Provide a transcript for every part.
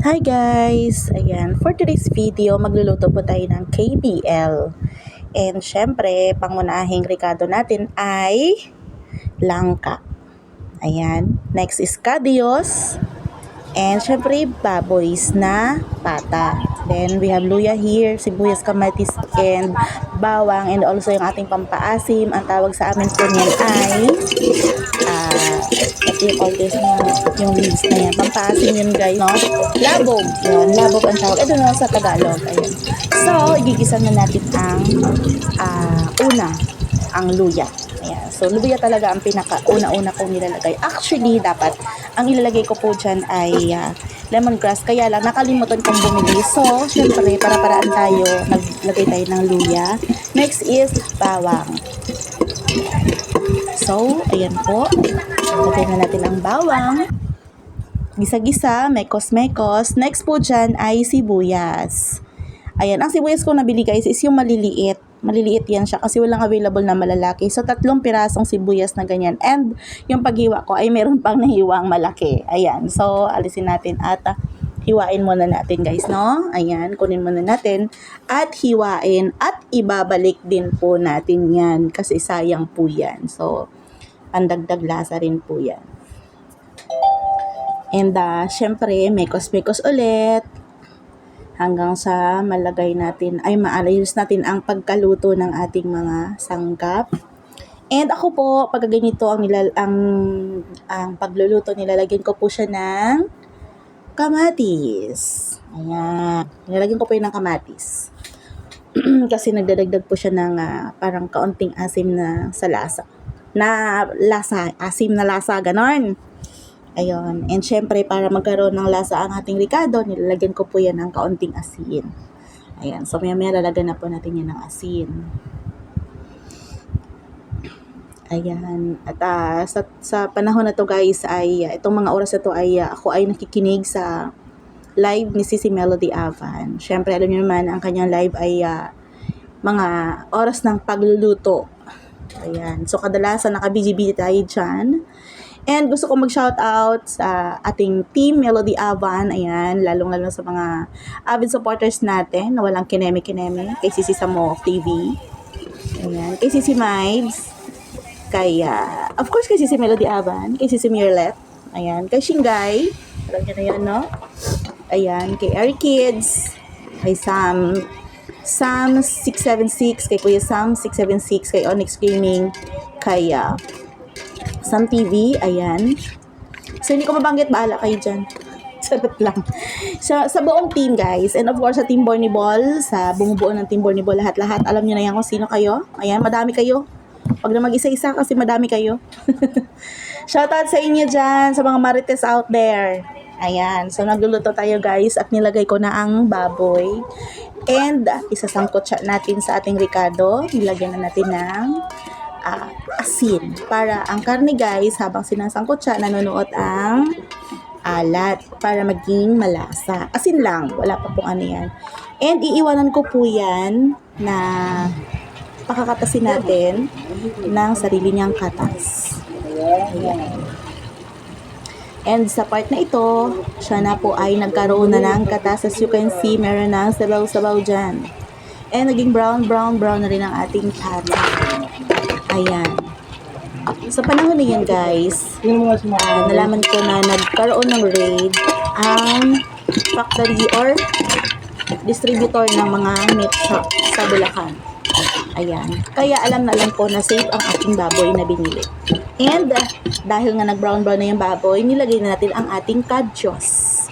Hi guys! Ayan, for today's video, magluluto po tayo ng KBL. And syempre, pangunahing rekado natin ay langka. Ayan, next is kadios. And syempre, baboys na pata. Then we have luya here, sibuyas, kamatis, and bawang. And also yung ating pampaasim. Ang tawag sa amin po niyan ay what do you call this, yung leaves na yan, pampaasim yun guys, no? Labog, yun, labog ang tawag, ito na sa Tagalog. Ayan. So, igigisa na natin ang ang luya. Ayan. So, luya talaga ang pinaka-una-una kong nilalagay. Actually, dapat ang ilalagay ko po dyan ay lemongrass, kaya lang nakalimutan kong bumili. So, syempre, para-paraan tayo, naglagay tayo ng luya. Next is bawang. So, ayan po. Lagay na natin ang bawang. Gisa-gisa, mekos-mekos. Next po dyan ay sibuyas. Ayan, ang sibuyas ko nabili guys is yung maliliit. Maliliit yan siya kasi walang available na malalaki. So, 3 pirasong sibuyas na ganyan. And yung paghiwa ko ay meron pang nahiwang malaki. Ayan, so alisin natin at hiwain muna natin guys, no? Ayan, kunin muna natin at hiwain at ibabalik din po natin yan kasi sayang po yan. So, pandagdag lasa rin po yan. And syempre, mekos-mekos ulit hanggang sa malagay natin, ay maalayos natin ang pagkaluto ng ating mga sangkap. And ako po, pag ganito ang pagluluto, nilalagyan ko po siya ng kamatis. Ayan. Nilalagyan ko po yun ng kamatis. Kasi nagdadagdag po siya ng parang kaunting asim na sa lasa. Asim na lasa, ganon. Ayun. And syempre, para magkaroon ng lasa ang ating ricado, nilalagyan ko po yan ng kaunting asin. Ayan. So, maya-maya lalagyan na po natin yan ng asin. Ayan. At sa panahon na to guys, ay itong mga oras na to ay ako ay nakikinig sa live ni Sissy Melody Avan. Syempre, alam niyo naman, ang kanyang live ay mga oras ng pagluluto. Ayan. So, kadalasan nakabiji-biji tayo dyan. And gusto ko mag-shoutout sa ating team Melody Avan. Ayan, lalong-lalo sa mga avid supporters natin na walang kineme-kineme. Kay Sissy Samo TV. Ayan. Kay Sissy Mives. Kay, of course, kay Sissy Melody Avan. Kay Sissy Mirlet. Ayan. Kay Shinggay. Alam niyo na yan, no? Ayan. Kay Eric Kids. Kay Sam 676. Kay Kuya Sam 676. Kay Onyx Gaming. Kay Sam TV, ayan. So, hindi ko mabanggit, bahala kayo dyan. Sarap lang. Sa buong team, guys. And of course, sa Team Borniball, sa bumubuo ng Team Borniball, lahat-lahat, alam nyo na yan kung sino kayo. Ayan, madami kayo. Huwag na mag-isa-isa kasi madami kayo. Shoutout sa inyo dyan, sa mga marites out there. Ayan. So, nagluluto tayo, guys, at nilagay ko na ang baboy. And, isasangkot siya natin sa ating ricado. Nilagyan na natin ng asin para ang karne guys habang sinasangkot siya nanonood ang alat para maging malasa. Asin lang, wala pa pong ano yan. And iiwanan ko po yan na pakakatasin natin ng sarili niyang katas. Ayan. And sa part na ito, siya na po ay nagkaroon na ng katas. As you can see, meron na sabaw-sabaw dyan. And naging brown na rin ang ating karne. Ayan. Sa panahon na yan guys, nalaman ko na nagkaroon ng raid ang factory or distributor ng mga meat shop sa Bulacan. Ayan. Kaya alam na lang ko na safe ang aking baboy na binili. And dahil nga nag-brown na yung baboy, nilagay na natin ang ating kadyos.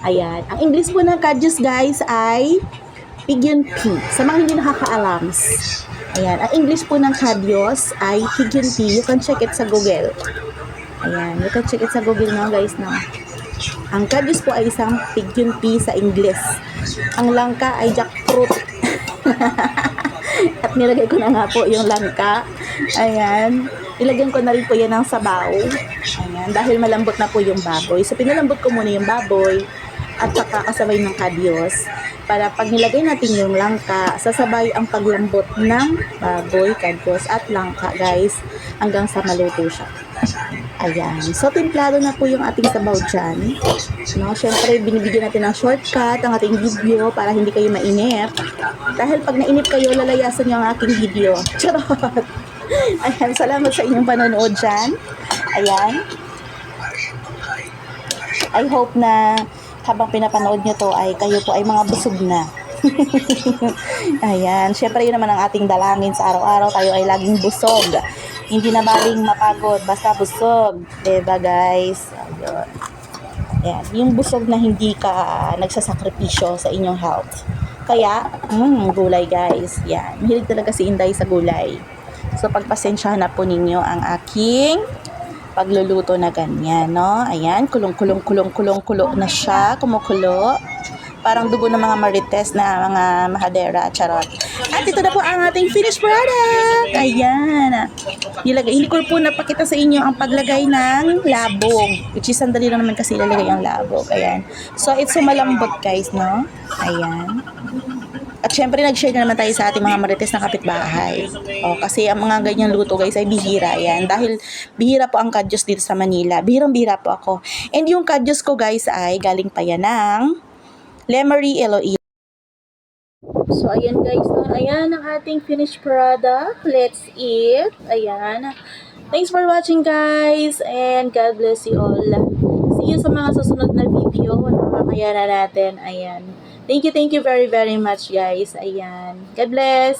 Ayan. Ang English po ng kadyos guys ay pigeon pea. Sa mga hindi nakakaalam. Ayan, ang English po ng kadyos ay pigeon pea. You can check it sa Google. Ayan, you can check it sa Google now guys, no? Ang kadyos po ay isang pigeon pea sa English. Ang langka ay jackfruit. At nilagay ko na nga po yung langka. Ayan, ilagyan ko na rin po yan ng sabaw. Ayan, dahil malambot na po yung baboy. So, pinalambot ko muna yung baboy at saka kasabay ng kadyos. Para pag nilagay natin yung langka, sasabay ang paglambot ng baboy, kadyos at langka guys hanggang sa maluto siya. Ayan. So, timplado na po yung ating sabaw dyan. No? Siyempre, binibigyan natin ng shortcut ang ating video para hindi kayo mainip. Dahil pag nainip kayo, lalayasan niyo ang aking video. Charot! Ayan, salamat sa inyong panonood dyan. Ayan. I hope na habang pinapanood nyo to ay kayo po ay mga busog na. Ayan, syempre yun naman ang ating dalangin sa araw-araw, tayo ay laging busog. Hindi na baling mapagod, basta busog. Diba guys? Ayun. Ayan, yung busog na hindi ka nagsasakripisyo sa inyong health. Kaya, gulay guys. Yan, mahilig talaga si Inday sa gulay. So pagpasensyahan na po ninyo ang aking pagluluto na ganyan, no? Ayan, kulong na siya, kumukulo. Parang dugo ng mga marites na mga mahadera, charot. At ito na po ang ating finished product. Ayan. Hindi ko po napakita sa inyo ang paglagay ng labog. Which is, sandali lang naman kasi ilalagay ang labog. Ayan. So, it's sumalambot guys, no? Ayan. At syempre, nag-share na naman tayo sa ating mga marites na kapitbahay. O, kasi ang mga ganyang luto guys ay bihira yan. Dahil bihira po ang kadyos dito sa Manila. Bihirang-bihira po ako. And yung kadyos ko guys ay galing pa yan ng Lemery, Iloilo. So, ayan guys. No? Ayan ang ating finished product. Let's eat. Ayan. Thanks for watching guys. And God bless you all. See you sa mga susunod na video na mamaya na natin. Ayan. Thank you very, very much guys. Ayan. God bless.